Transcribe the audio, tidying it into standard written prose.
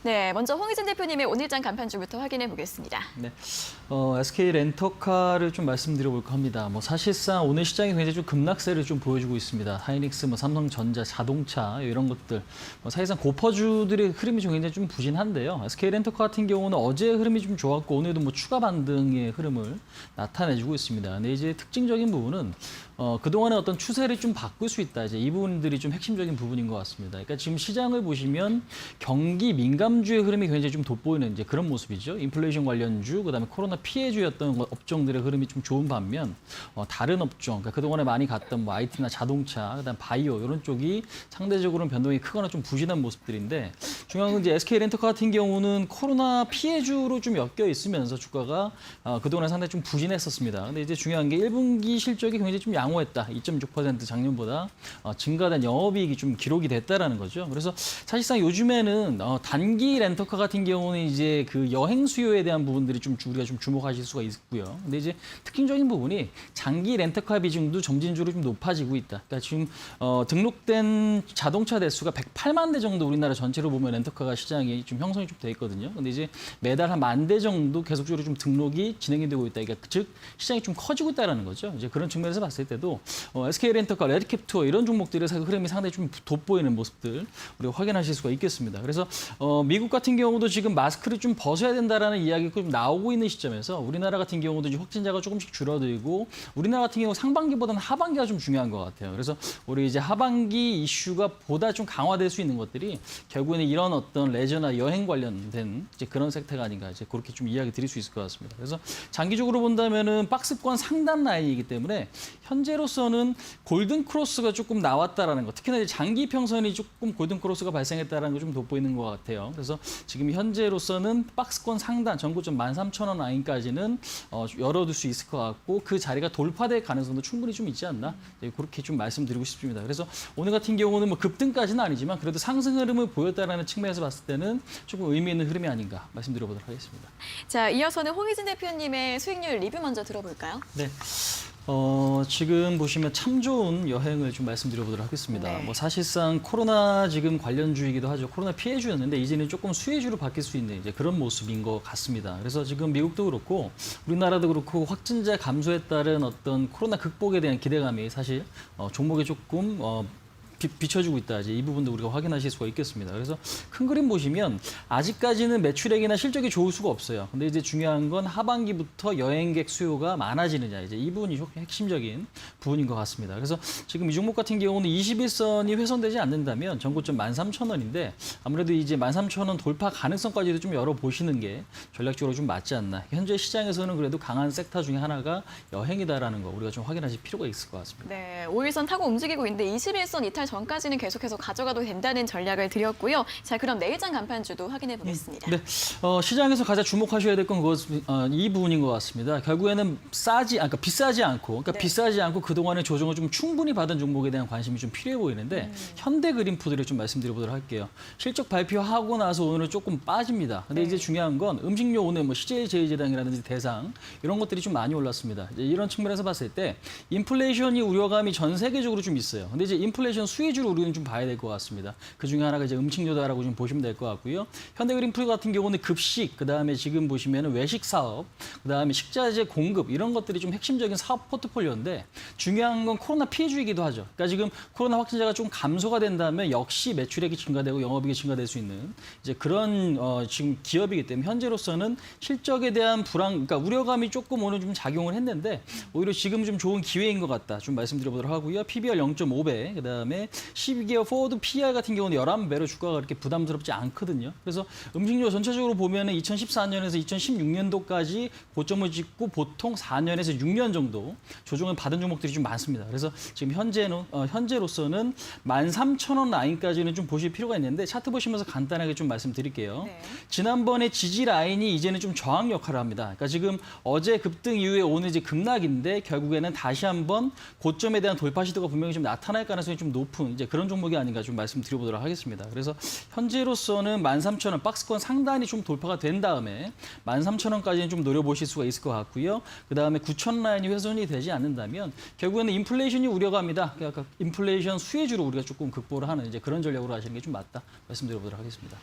네, 먼저 홍희진 대표님의 오늘장 간판주부터 확인해 보겠습니다. 네, SK 렌터카를 좀 말씀드려볼까 합니다. 사실상 오늘 시장이 굉장히 좀 급락세를 좀 보여주고 있습니다. 하이닉스, 삼성전자, 자동차 이런 것들 사실상 고퍼주들의 흐름이 좀 굉장히 좀 부진한데요. SK 렌터카 같은 경우는 어제 흐름이 좀 좋았고 오늘도 추가 반등의 흐름을 나타내주고 있습니다. 근데 이제 특징적인 부분은 그동안의 어떤 추세를 좀 바꿀 수 있다. 이제 이 부분들이 좀 핵심적인 부분인 것 같습니다. 그러니까 지금 시장을 보시면 경기 민감주의 흐름이 굉장히 좀 돋보이는 이제 그런 모습이죠. 인플레이션 관련주, 그다음에 코로나 피해주였던 업종들의 흐름이 좀 좋은 반면 다른 업종, 그러니까 그동안에 많이 갔던 IT나 자동차, 그다음 바이오 이런 쪽이 상대적으로는 변동이 크거나 좀 부진한 모습들인데 중요한 건 이제 SK 렌터카 같은 경우는 코로나 피해주로 좀 엮여 있으면서 주가가 그동안에 상당히 좀 부진했었습니다. 근데 이제 중요한 게 1분기 실적이 굉장히 좀 양호했다. 2.6% 작년보다 증가된 영업이익이 좀 기록이 됐다라는 거죠. 그래서 사실상 요즘에는 단기 렌터카 같은 경우는 이제 그 여행 수요에 대한 부분들이 좀 우리가 좀 주목하실 수가 있고요. 근데 이제 특징적인 부분이 장기 렌터카 비중도 점진적으로 좀 높아지고 있다. 그러니까 지금 등록된 자동차 대수가 108만 대 정도 우리나라 전체로 보면 렌터카가 시장이 좀 형성이 좀 돼 있거든요. 근데 이제 매달 한 10,000대 정도 계속적으로 좀 등록이 진행이 되고 있다. 그러니까 즉 시장이 좀 커지고 있다라는 거죠. 이제 그런 측면에서 봤을 때도 SK 렌터카, 레드캡 투어 이런 종목들의 흐름이 상당히 좀 돋보이는 모습들 우리가 확인하실 수가 있겠습니다. 그래서 미국 같은 경우도 지금 마스크를 좀 벗어야 된다라는 이야기가 좀 나오고 있는 시점에서 우리나라 같은 경우도 이제 확진자가 조금씩 줄어들고 우리나라 같은 경우 상반기보다는 하반기가 좀 중요한 것 같아요. 그래서 우리 이제 하반기 이슈가 보다 좀 강화될 수 있는 것들이 결국에는 이런 어떤 레저나 여행 관련된 이제 그런 섹터가 아닌가 이제 그렇게 좀 이야기 드릴 수 있을 것 같습니다. 그래서 장기적으로 본다면은 박스권 상단 라인이기 때문에 현재로서는 골든 크로스가 조금 나왔다라는 거, 특히나 이제 장기 평선이 조금 골든 크로스가 발생했다라는 거 좀 돋보이는 것 같아요. 그래서 지금 현재로서는 박스권 상단 전고점 13,000원 라인까지는 열어둘 수 있을 것 같고 그 자리가 돌파될 가능성도 충분히 좀 있지 않나 그렇게 좀 말씀드리고 싶습니다. 그래서 오늘 같은 경우는 급등까지는 아니지만 그래도 상승 흐름을 보였다라는 측면에서 봤을 때는 조금 의미 있는 흐름이 아닌가 말씀드려보도록 하겠습니다. 자, 이어서는 홍희진 대표님의 수익률 리뷰 먼저 들어볼까요? 네. 지금 보시면 참 좋은 여행을 좀 말씀드려보도록 하겠습니다. 네. 사실상 코로나 지금 관련주이기도 하죠. 코로나 피해주였는데 이제는 조금 수혜주로 바뀔 수 있는 이제 그런 모습인 것 같습니다. 그래서 지금 미국도 그렇고 우리나라도 그렇고 확진자 감소에 따른 어떤 코로나 극복에 대한 기대감이 사실 종목에 조금 비춰주고 있다. 이제 이 부분도 우리가 확인하실 수가 있겠습니다. 그래서 큰 그림 보시면 아직까지는 매출액이나 실적이 좋을 수가 없어요. 근데 이제 중요한 건 하반기부터 여행객 수요가 많아지느냐. 이제 이 부분이 핵심적인 부분인 것 같습니다. 그래서 지금 이 종목 같은 경우는 21선이 훼손되지 않는다면 전고점 13,000원인데 아무래도 이제 13,000원 돌파 가능성까지도 좀 열어보시는 게 전략적으로 좀 맞지 않나. 현재 시장에서는 그래도 강한 섹터 중에 하나가 여행이다라는 거 우리가 좀 확인하실 필요가 있을 것 같습니다. 네, 5일선 타고 움직이고 있는데 21선 이탈 전까지는 계속해서 가져가도 된다는 전략을 드렸고요. 자, 그럼 내일장 간판주도 확인해 보겠습니다. 네, 시장에서 가장 주목하셔야 될 건 이 부분인 것 같습니다. 결국에는 그러니까 비싸지 않고, 네. 비싸지 않고 그동안의 조정을 좀 충분히 받은 종목에 대한 관심이 좀 필요해 보이는데 현대그린푸드를 좀 말씀드려보도록 할게요. 실적 발표하고 나서 오늘은 조금 빠집니다. 근데 네. 이제 중요한 건 음식료 오늘 CJ 제일제당이라든지 대상 이런 것들이 좀 많이 올랐습니다. 이제 이런 측면에서 봤을 때 인플레이션이 우려감이 전 세계적으로 좀 있어요. 근데 이제 인플레이션 수혜주로 우리는 좀 봐야 될 것 같습니다. 그 중에 하나가 이제 음식료다라고 좀 보시면 될 것 같고요. 현대그린푸드 같은 경우는 급식, 그다음에 지금 보시면은 외식 사업, 그다음에 식자재 공급 이런 것들이 좀 핵심적인 사업 포트폴리오인데 중요한 건 코로나 피해주이기도 하죠. 그러니까 지금 코로나 확진자가 좀 감소가 된다면 역시 매출액이 증가되고 영업이익이 증가될 수 있는 이제 그런 지금 기업이기 때문에 현재로서는 실적에 대한 그러니까 우려감이 조금 오늘 좀 작용을 했는데 오히려 지금 좀 좋은 기회인 것 같다. 좀 말씀드려보도록 하고요. PBR 0.5배, 그다음에 12개월 포워드 PR 같은 경우는 11배로 주가가 그렇게 부담스럽지 않거든요. 그래서 음식료 전체적으로 보면은 2014년에서 2016년도까지 고점을 찍고 보통 4년에서 6년 정도 조정을 받은 종목들이 좀 많습니다. 그래서 지금 현재로서는 13,000원 라인까지는 좀 보실 필요가 있는데 차트 보시면서 간단하게 좀 말씀드릴게요. 네. 지난번에 지지 라인이 이제는 좀 저항 역할을 합니다. 그러니까 지금 어제 급등 이후에 오늘 이제 급락인데 결국에는 다시 한번 고점에 대한 돌파 시도가 분명히 좀 나타날 가능성이 좀 높은 이제 그런 종목이 아닌가 좀 말씀드려보도록 하겠습니다. 그래서 현재로서는 13,000원 박스권 상단이 좀 돌파가 된 다음에 13,000원까지는 좀 노려보실 수가 있을 것 같고요. 그다음에 9,000 라인이 훼손이 되지 않는다면 결국에는 인플레이션이 우려갑니다. 그러니까 인플레이션 수혜주로 우리가 조금 극복을 하는 이제 그런 전략으로 하시는 게 좀 맞다 말씀드려보도록 하겠습니다.